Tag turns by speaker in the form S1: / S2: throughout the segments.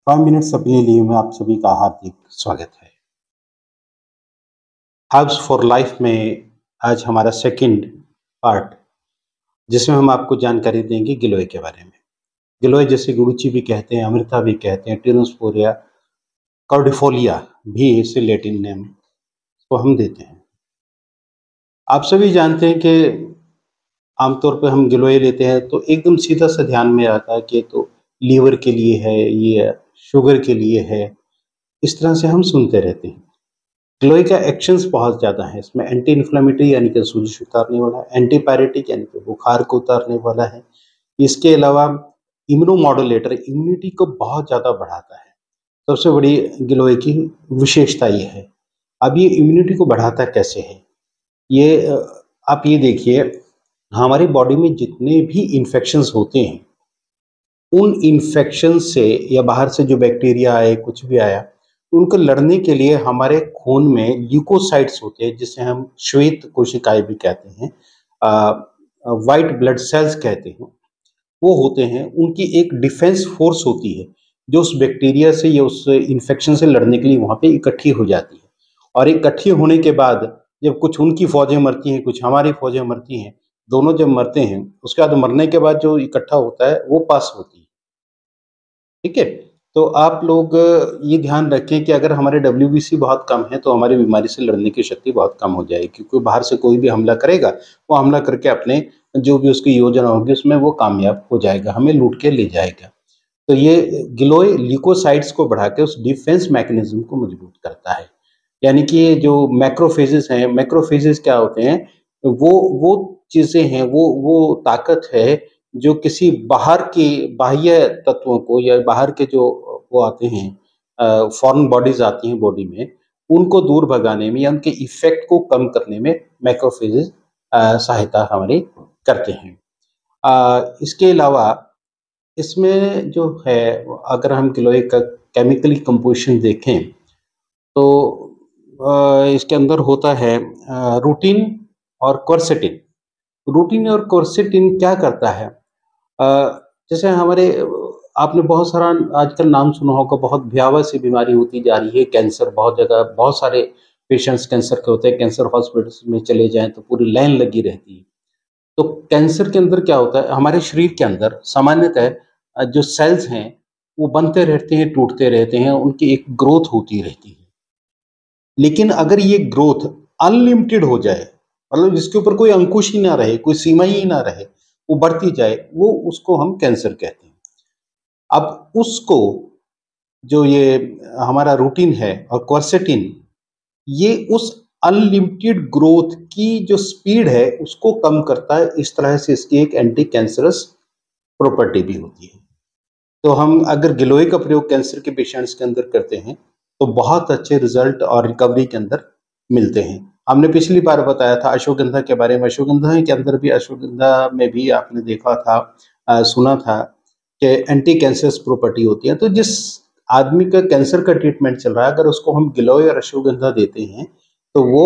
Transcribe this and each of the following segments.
S1: 5 minutes अपने लिए में आप सभी का हार्दिक स्वागत है। हर्ब्स फॉर लाइफ में आज हमारा सेकंड पार्ट, जिसमें हम आपको जानकारी देंगे गिलोय के बारे में। गिलोय जैसे गुडुचि भी कहते हैं, अमृता भी कहते हैं, टिनोस्पोरिया कॉर्डिफोलिया भी इसे लैटिन नेम को हम देते हैं। आप सभी जानते हैं कि आमतौर पर हम गिलोय लेते हैं तो एकदम सीधा सा ध्यान में आता है कि तो लीवर के लिए है, ये शुगर के लिए है, इस तरह से हम सुनते रहते हैं। गिलोय का एक्शंस बहुत ज़्यादा है। इसमें एंटी इन्फ्लेमेटरी यानी कि सोजिश उतारने वाला है, एंटीपायरेटिक यानी कि बुखार को उतारने वाला है। इसके अलावा इम्यूनोमॉड्यूलेटर इम्यूनिटी को बहुत ज़्यादा बढ़ाता है। सबसे बड़ी गिलोय की विशेषता ये है। अब ये इम्यूनिटी को बढ़ाता कैसे है? ये आप ये देखिए, हमारी बॉडी में जितने भी इन्फेक्शंस होते हैं, उन इन्फेक्शन से या बाहर से जो बैक्टीरिया आए, कुछ भी आया, उनको लड़ने के लिए हमारे खून में ल्यूकोसाइट्स होते हैं, जिसे हम श्वेत कोशिकाएं भी कहते हैं, व्हाइट ब्लड सेल्स कहते हैं। वो होते हैं, उनकी एक डिफेंस फोर्स होती है जो उस बैक्टीरिया से या उस इन्फेक्शन से लड़ने के लिए वहाँ पे इकट्ठी हो जाती है। और इकट्ठी होने के बाद जब कुछ उनकी फौजें मरती हैं, कुछ हमारी फौजें मरती हैं, दोनों जब मरते हैं, उसके बाद मरने के बाद जो इकट्ठा होता है वो पास होती है। ठीक है? तो आप लोग ये ध्यान रखें कि अगर हमारे डब्ल्यूबीसी बहुत कम है, तो हमारी बीमारी से लड़ने की शक्ति बहुत कम हो जाएगी, क्योंकि बाहर से कोई भी हमला करेगा, वो हमला करके अपने जो भी उसकी योजना होगी, उसमें वो कामयाब हो जाएगा, हमें लूट के ले जाएगा। तो ये गिलोय ल्यूकोसाइट्स को बढ़ा के उस डिफेंस मैकेनिज्म को मजबूत करता है। यानी कि ये जो मैक्रोफेजेस हैं, मैक्रोफेजेस क्या होते हैं? वो चीज़ें हैं, वो ताकत है जो किसी बाहर के बाह्य तत्वों को या बाहर के जो वो आते हैं, फॉरेन बॉडीज आती हैं बॉडी में, उनको दूर भगाने में या उनके इफेक्ट को कम करने में मैक्रोफेजेस सहायता हमारी करते हैं। इसके अलावा इसमें जो है, अगर हम गिलोय का केमिकली कंपोजिशन देखें तो इसके अंदर होता है रूटिन और क्वर्सेटिन। रूटिन और क्वर्सेटिन क्या करता है? अ, जैसे हमारे आपने बहुत सारा आजकल नाम सुना होगा, बहुत भयावह सी बीमारी होती जा रही है, कैंसर। बहुत जगह बहुत सारे पेशेंट्स कैंसर के होते हैं, कैंसर हॉस्पिटल्स में चले जाएँ तो पूरी लाइन लगी रहती है। तो कैंसर के अंदर क्या होता है, हमारे शरीर के अंदर सामान्यतः जो सेल्स हैं, वो बनते रहते हैं, टूटते रहते हैं, उनकी एक ग्रोथ होती रहती है। लेकिन अगर ये ग्रोथ अनलिमिटेड हो जाए, मतलब जिसके ऊपर कोई अंकुश ही ना रहे, कोई सीमा ही ना रहे, वो बढ़ती जाए, वो उसको हम कैंसर कहते हैं। अब उसको जो ये हमारा रूटीन है और क्वर्सेटिन, ये उस अनलिमिटेड ग्रोथ की जो स्पीड है उसको कम करता है। इस तरह से इसकी एक एंटी कैंसरस प्रॉपर्टी भी होती है। तो हम अगर गिलोय का प्रयोग कैंसर के पेशेंट्स के अंदर करते हैं तो बहुत अच्छे रिजल्ट और रिकवरी के अंदर मिलते हैं। हमने पिछली बार बताया था अश्वगंधा के बारे में। अश्वगंधा के अंदर भी, अश्वगंधा में भी आपने देखा था, सुना था कि एंटी कैंसरस प्रॉपर्टी होती है। तो जिस आदमी का कैंसर का ट्रीटमेंट चल रहा है, अगर उसको हम गिलोय और अश्वगंधा देते हैं तो वो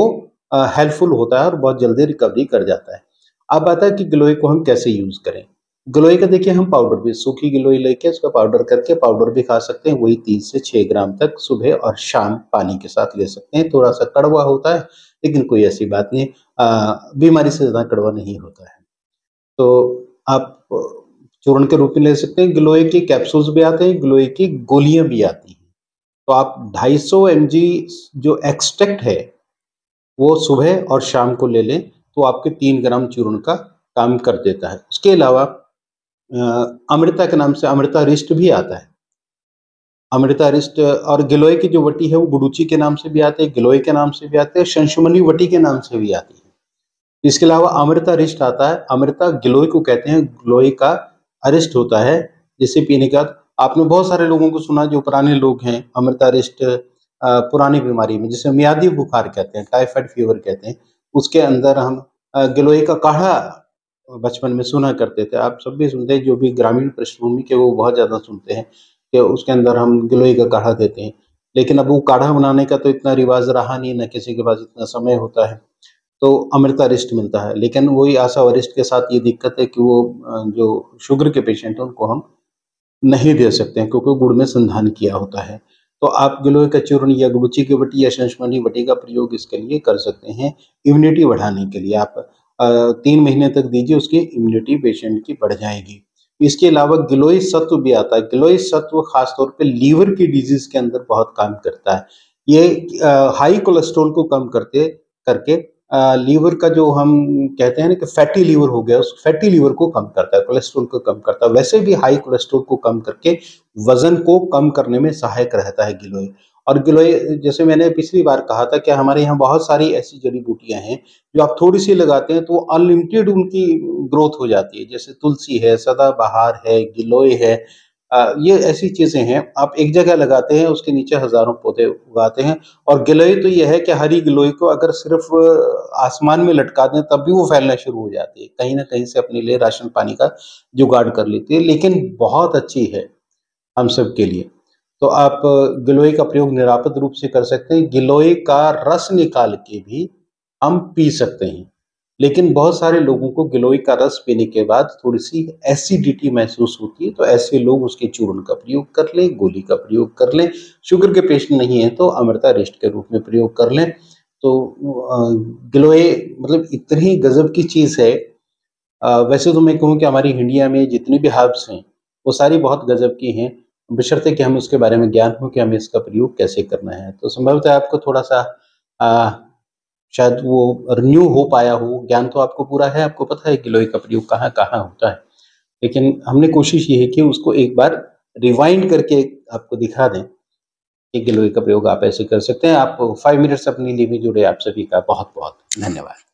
S1: हेल्पफुल होता है और बहुत जल्दी रिकवरी कर जाता है। अब आता है कि गिलोय को हम कैसे यूज करें। गिलोय का देखिए, हम पाउडर भी, सूखी गिलोय लेके उसका पाउडर करके पाउडर भी खा सकते हैं। वही 3 से 6 ग्राम तक सुबह और शाम पानी के साथ ले सकते हैं। थोड़ा सा कड़वा होता है, लेकिन कोई ऐसी बात नहीं, बीमारी से ज़्यादा कड़वा नहीं होता है। तो आप चूर्ण के रूप में ले सकते हैं। गिलोय के कैप्सूल्स भी आते हैं, गिलोय की गोलियां भी आती हैं। तो आप 250 mg जो एक्सट्रैक्ट है, वो सुबह और शाम को ले लें तो आपके 3 ग्राम चूर्ण का काम कर देता है। उसके अलावा अमृता के नाम से अमृता रिष्ट भी आता है। अमृता रिष्ट और गिलोय की जो वटी है वो गुडुचि के नाम से भी आते हैं, गिलोय के नाम से भी आते हैं, शंशुमनी वटी के नाम से भी आती है। इसके अलावा अमृता रिष्ट आता है। अमृता गिलोय को कहते हैं, गिलोय का अरिष्ट होता है, जिसे पीने के बाद आपने बहुत सारे लोगों को सुना, जो पुराने लोग हैं, अमृता रिष्ट पुरानी बीमारी में, जिसे मियादी बुखार कहते हैं, टाइफाइड फीवर कहते हैं, उसके अंदर हम गिलोय का काढ़ा बचपन में सुना करते थे। आप सब भी सुनते हैं, जो भी ग्रामीण पृष्ठभूमि के, वो बहुत ज़्यादा सुनते हैं कि उसके अंदर हम गिलोय का काढ़ा देते हैं। लेकिन अब वो काढ़ा बनाने का तो इतना रिवाज रहा नहीं, न किसी के पास इतना समय होता है, तो अमृता रिष्ट मिलता है। लेकिन वही आशा वरिष्ठ के साथ ये दिक्कत है कि वो जो शुगर के पेशेंट हैं, उनको हम नहीं दे सकते हैं क्योंकि गुड़ में संधान किया होता है। तो आप गिलोय का चूर्ण या गुड़ुचि की बटी या शंशमनी बटी का प्रयोग इसके लिए कर सकते हैं, इम्यूनिटी बढ़ाने के लिए। आप 3 महीने तक दीजिए, उसकी इम्यूनिटी पेशेंट की बढ़ जाएगी। इसके अलावा गिलोय सत्व भी आता है। गिलोय सत्व खास तौर पे लीवर की डिजीज़ के अंदर बहुत काम करता है। ये हाई कोलेस्ट्रॉल को कम करके लीवर का जो हम कहते हैं ना कि फैटी लीवर हो गया, उस फैटी लीवर को कम करता है, कोलेस्ट्रॉल को कम करता है। वैसे भी हाई कोलेस्ट्रॉल को कम करके वज़न को कम करने में सहायक रहता है गिलोय। और गिलोय, जैसे मैंने पिछली बार कहा था कि हमारे यहाँ बहुत सारी ऐसी जड़ी-बूटियाँ हैं, जो आप थोड़ी-सी लगाते हैं तो अनलिमिटेड उनकी ग्रोथ हो जाती है। जैसे तुलसी है, सदाबहार है, गिलोय है। ये ऐसी चीज़ें हैं, आप एक जगह लगाते हैं, उसके नीचे हज़ारों पौधे उगाते हैं। और गिलोय तो ये है कि हरी गिलोय को अगर सिर्फ़ आसमान में लटका दें तब भी वो फैलना शुरू हो जाती है। कहीं न कहीं से अपने लिए राशन पानी का जुगाड़ कर लेती है, लेकिन बहुत अच्छी है हम सब के लिए। तो आप गिलोय का प्रयोग निरापद रूप से कर सकते हैं। गिलोय का रस निकाल के भी हम पी सकते हैं। लेकिन बहुत सारे लोगों को गिलोय का रस पीने के बाद थोड़ी-सी एसिडिटी महसूस होती है, तो ऐसे लोग उसके चूर्ण का प्रयोग कर लें, गोली का प्रयोग कर लें। शुगर के पेशेंट नहीं हैं तो अमृता रेस्ट के रूप में प्रयोग कर लें। तो गिलोय मतलब इतनी गज़ब की चीज़ है। वैसे तो मैं कहूँ कि हमारी इंडिया में जितनी भी हर्ब्स हैं, वो सारी बहुत गज़ब की हैं, बशर्ते कि हमें उसके बारे में ज्ञान हो कि हमें इसका प्रयोग कैसे करना है। तो संभवतः आपको थोड़ा-सा अ, शायद वो रिन्यू हो पाया हो, ज्ञान तो आपको पूरा है, आपको पता है गिलोय का प्रयोग कहाँ-कहाँ होता है। लेकिन हमने कोशिश ये है कि उसको एक बार रिवाइंड करके आपको दिखा दें कि गिलोय का प्रयोग आप ऐसे कर सकते हैं। आप 5 मिनट्स अपने लिए भी जुड़े। आप सभी का बहुत-बहुत धन्यवाद।